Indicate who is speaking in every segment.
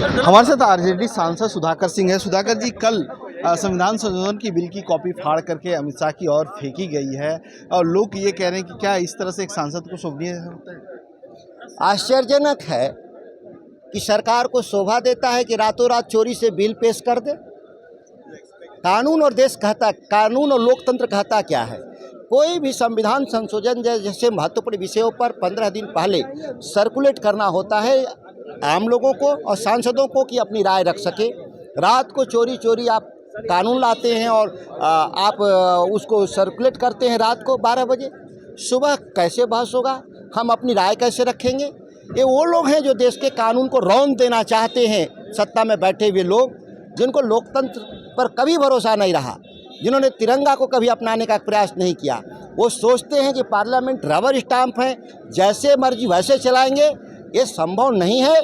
Speaker 1: हमारे साथ आरजेडी सांसद सुधाकर सिंह है। सुधाकर जी, कल संविधान संशोधन की बिल की कॉपी फाड़ करके अमित शाह की ओर फेंकी गई है और लोग ये कह रहे हैं कि क्या इस तरह से एक सांसद को शोभनीय होता है?
Speaker 2: आश्चर्यजनक है कि सरकार को शोभा देता है कि रातों रात चोरी से बिल पेश कर दे। कानून और देश कहता, कानून और लोकतंत्र कहता क्या है? कोई भी संविधान संशोधन जैसे महत्वपूर्ण विषयों पर 15 दिन पहले सर्कुलेट करना होता है आम लोगों को और सांसदों को कि अपनी राय रख सके। रात को चोरी चोरी आप कानून लाते हैं और आप उसको सर्कुलेट करते हैं रात को 12 बजे। सुबह कैसे बहस होगा? हम अपनी राय कैसे रखेंगे? ये वो लोग हैं जो देश के कानून को रौंद देना चाहते हैं, सत्ता में बैठे हुए लोग जिनको लोकतंत्र पर कभी भरोसा नहीं रहा, जिन्होंने तिरंगा को कभी अपनाने का प्रयास नहीं किया। वो सोचते हैं कि पार्लियामेंट रबर स्टाम्प है, जैसे मर्जी वैसे चलाएंगे। ये संभव नहीं है।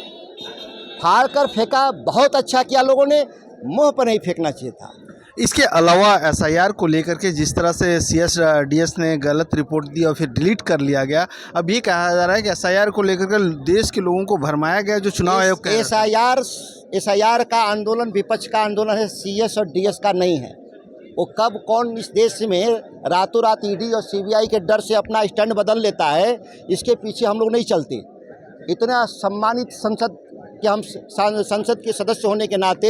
Speaker 2: फाड़ कर फेंका, बहुत अच्छा किया लोगों ने, मुंह पर नहीं फेंकना चाहिए था।
Speaker 1: इसके अलावा एसआईआर को लेकर के जिस तरह से सीएसडीएस ने गलत रिपोर्ट दी और फिर डिलीट कर लिया गया, अब ये कहा जा रहा है कि एसआईआर को लेकर के देश के लोगों को भरमाया गया जो चुनाव आयोग का
Speaker 2: एसआईआर का आंदोलन विपक्ष का आंदोलन है, सीएस और डीएस का नहीं है। वो कब कौन इस देश में रातों रात ईडी और सीबीआई के डर से अपना स्टैंड बदल लेता है, इसके पीछे हम लोग नहीं चलते। इतना सम्मानित संसद के हम संसद के सदस्य होने के नाते,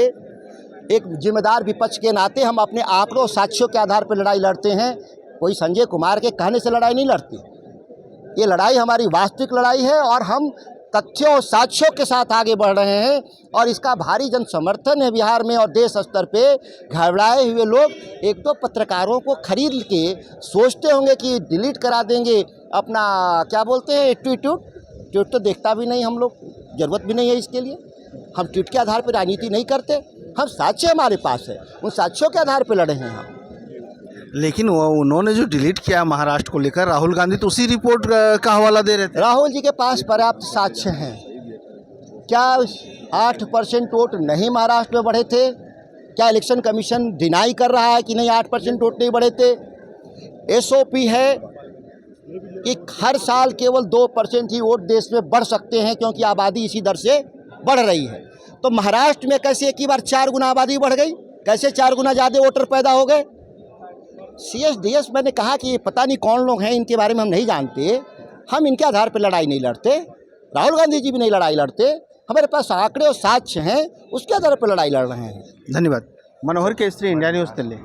Speaker 2: एक जिम्मेदार विपक्ष के नाते हम अपने आंकड़ों और साक्ष्यों के आधार पर लड़ाई लड़ते हैं। कोई संजय कुमार के कहने से लड़ाई नहीं लड़ती। ये लड़ाई हमारी वास्तविक लड़ाई है और हम तथ्यों और साक्ष्यों के साथ आगे बढ़ रहे हैं और इसका भारी जन समर्थन है बिहार में और देश स्तर पे। घबराए हुए लोग एक दो पत्रकारों को खरीद के सोचते होंगे कि डिलीट करा देंगे अपना, क्या बोलते हैं, ट्वीट तो देखता भी नहीं हम लोग, ज़रूरत भी नहीं है इसके लिए। हम ट्वीट के आधार पर राजनीति नहीं करते, हम साक्ष्य हमारे पास है, उन साक्ष्यों के आधार पर लड़े हैं हम।
Speaker 1: लेकिन वो उन्होंने जो डिलीट किया महाराष्ट्र को लेकर, राहुल गांधी तो उसी रिपोर्ट का हवाला दे रहे थे।
Speaker 2: राहुल जी के पास पर्याप्त साक्ष्य हैं। क्या 8% वोट नहीं महाराष्ट्र में बढ़े थे? क्या इलेक्शन कमीशन डिनाई कर रहा है कि नहीं 8% वोट नहीं बढ़े थे? एसओपी है कि हर साल केवल 2% ही वोट देश में बढ़ सकते हैं क्योंकि आबादी इसी दर से बढ़ रही है। तो महाराष्ट्र में कैसे एक ही बार 4 गुना आबादी बढ़ गई? कैसे 4 गुना ज़्यादा वोटर पैदा हो गए? सीएसडीएस, मैंने कहा कि ये पता नहीं कौन लोग हैं, इनके बारे में हम नहीं जानते। हम इनके आधार पर लड़ाई नहीं लड़ते, राहुल गांधी जी भी नहीं लड़ाई लड़ते। हमारे पास आंकड़े और साक्ष्य हैं, उसके आधार पर लड़ाई लड़ रहे हैं।
Speaker 1: धन्यवाद। मनोहर केसरी, इंडिया न्यूज़ दिल्ली।